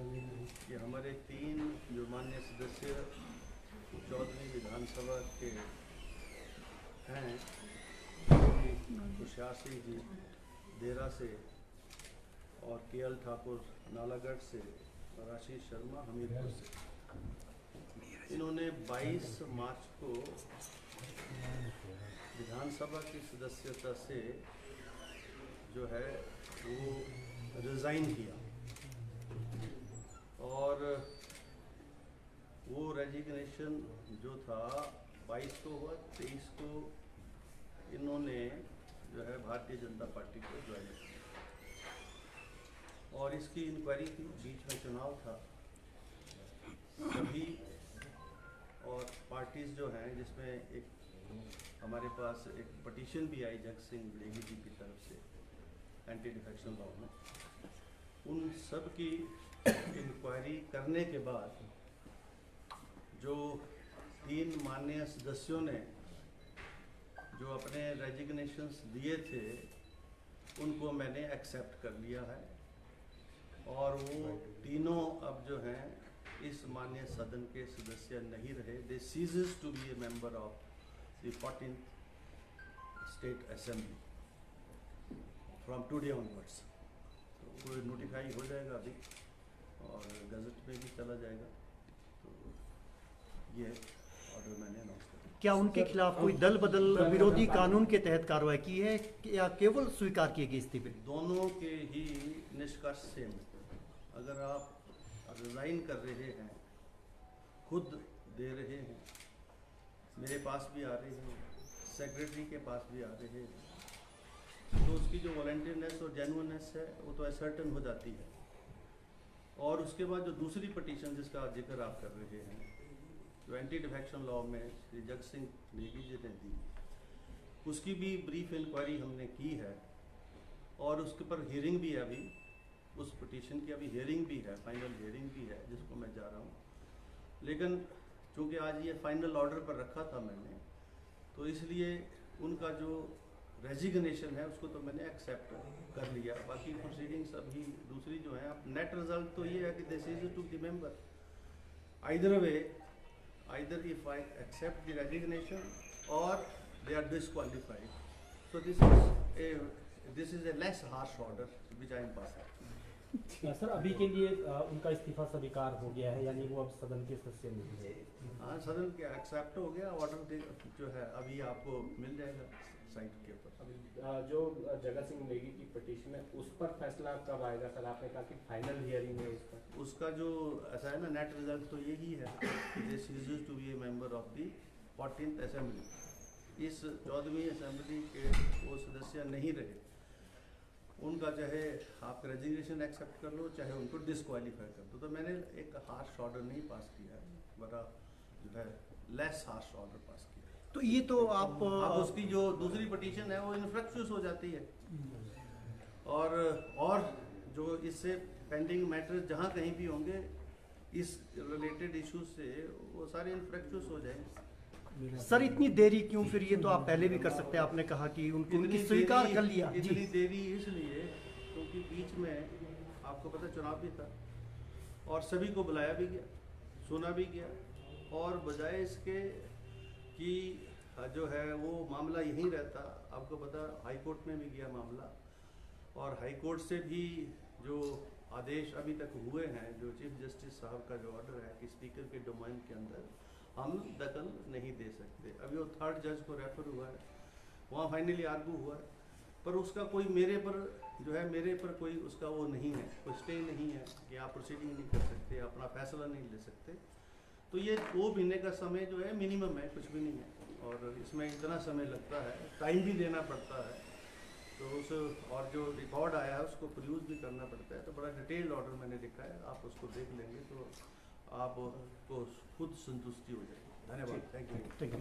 कि हमारे 3 जो माननीय सदस्य 14वीं विधानसभा के हैं, तुषार सिंह जी देरा से और केएल ठाकुर नालागढ़ से और आशीष शर्मा हमीरपुर से, इन्होंने 22 मार्च को विधानसभा की सदस्यता से जो है वो रिज़ाइन किया और वो रेजिग्नेशन जो था 22 को हुआ, 23 को इन्होंने जो है भारतीय जनता पार्टी को ज्वाइन किया और इसकी इंक्वायरी थी। बीच में चुनाव था, सभी और पार्टीज़ जो हैं, जिसमें एक हमारे पास एक पटिशन भी आई जग सिंह नेगी जी की तरफ से एंटी डिफेक्शन लॉ में, उन सब की इंक्वायरी करने के बाद जो 3 माननीय सदस्यों ने जो अपने रेजिग्नेशंस दिए थे उनको मैंने एक्सेप्ट कर लिया है और वो तीनों अब जो हैं इस माननीय सदन के सदस्य नहीं रहे। They ceases to be a member of the 14th state assembly from today onwards. तो कोई नोटिफाई हो जाएगा अभी और गजट में भी चला जाएगा। तो ये ऑर्डर मैंने अनाउंस कर दिया। क्या उनके खिलाफ कोई दल बदल विरोधी कानून के तहत कार्रवाई की है या केवल स्वीकार किए गए इस्तीफे? दोनों के ही निष्कर्ष सेम। अगर आप रिजाइन कर रहे हैं, खुद दे रहे हैं, मेरे पास भी आ रहे हैं, सेक्रेटरी के पास भी आ रहे हैं, तो उसकी जो वॉलंटियरनेस और जेन्युइननेस है वो तो असर्टन हो जाती है। और उसके बाद जो दूसरी पटिशन जिसका जिक्र आप कर रहे हैं, जो एंटी डिफेक्शन लॉ में श्री जग सिंह नेगी जी ने दी, उसकी भी ब्रीफ इंक्वायरी हमने की है और उसके ऊपर हियरिंग भी है। अभी उस पिटीशन की अभी हियरिंग भी है, फाइनल हियरिंग भी है जिसको मैं जा रहा हूँ। लेकिन चूँकि आज ये फाइनल ऑर्डर पर रखा था मैंने, तो इसलिए उनका जो रेजिग्नेशन है उसको तो मैंने एक्सेप्ट कर लिया। बाकी प्रोसीडिंग्स अभी दूसरी जो है, अब नेट रिजल्ट तो ये है कि this is to the member either way, either if I accept the resignation or they are disqualified. So this is a less harsh order which I am passing. Sir, अभी के लिए उनका इस्तीफा स्वीकार हो गया है, यानी वो अब सदन के सदस्य नहीं है? हाँ, सदन के एक्सेप्ट हो गया ऑर्डर जो है, अभी आपको मिल जाएगा साइट के ऊपर। अभी जो जगत सिंह नेगी की पिटीशन है उस पर फैसला कब आएगा सर? आपने कहा कि फाइनल हियरिंग है उस पर। उसका जो ऐसा है ना, नेट रिजल्ट तो यही है कि this is to be a member of the 14th assembly. इस 14वीं असेंबली के वो सदस्य नहीं रहे, उनका चाहे आप रेजिग्नेशन एक्सेप्ट कर लो, चाहे उनको डिसक्वालीफाई कर दो। तो मैंने एक हार्श ऑर्डर नहीं पास किया है, बड़ा जो है लेस हार्श ऑर्डर पास किया है। तो ये तो आप उसकी जो दूसरी पिटीशन है वो इनफ्रक्चुअस हो जाती है और जो इससे पेंडिंग मैटर जहाँ कहीं भी होंगे इस रिलेटेड इश्यूज से, वो सारे इनफ्रक्चुअस हो जाएंगे। सर इतनी देरी क्यों? फिर ये तो आप पहले भी कर सकते हैं, आपने कहा कि उनकी स्वीकार कर लिया। इतनी देरी इसलिए क्योंकि बीच में आपको पता चुनाव भी था और सभी को बुलाया भी गया, सुना भी गया, और बजाय इसके कि जो है वो मामला यहीं रहता, आपको पता हाई कोर्ट में भी गया मामला, और हाई कोर्ट से भी जो आदेश अभी तक हुए हैं, जो चीफ जस्टिस साहब का जो ऑर्डर है कि स्पीकर के डोमेन के अंदर हम दखल नहीं दे सकते। अभी वो 3rd जज को रेफर हुआ है, वहाँ फाइनली आर्गू हुआ है, पर उसका कोई मेरे पर कोई उसका वो नहीं है, कोई स्टे नहीं है कि आप प्रोसीडिंग नहीं कर सकते, अपना फैसला नहीं ले सकते। तो ये 2 महीने का समय जो है मिनिमम है, कुछ भी नहीं है, और इसमें इतना समय लगता है, टाइम भी देना पड़ता है, तो उस और जो रिकॉर्ड आया है उसको प्रोड्यूस भी करना पड़ता है। तो बड़ा डिटेल्ड ऑर्डर मैंने लिखा है, आप उसको देख लेंगे तो आपको खुद संतुष्टि हो जाएगी। धन्यवाद, थैंक यू।